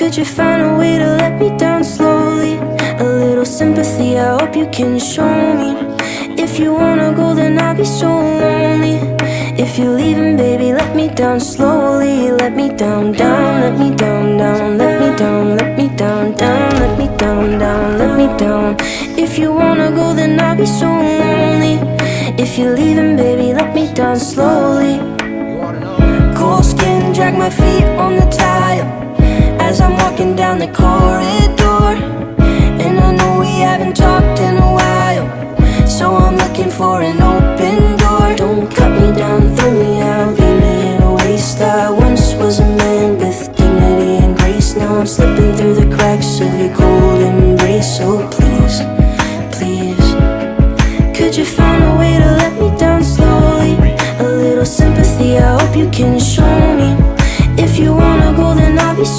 Could you find a way to let me down slowly? A little sympathy, I hope you can show me. If you wanna go, then I'll be so lonely. If you're leaving, baby, let me down slowly. Let me down, down, let me down, down. Let me down, let me down, down. Let me down, down, let me down. If you wanna go, then I'll be so lonely. If you're leaving, baby, let me down slowly. Cold skin, drag my feet on the tile as I'm walking down the corridor. And I know we haven't talked in a while, so I'm looking for an open door. Don't cut me down, throw me out, leave me in a waste. I once was a man with dignity and grace. Now I'm slipping through the cracks of your cold embrace. So please, please, could you find a way to let me down slowly? A little sympathy, I hope you can show me. If you wanna go, then I'll be so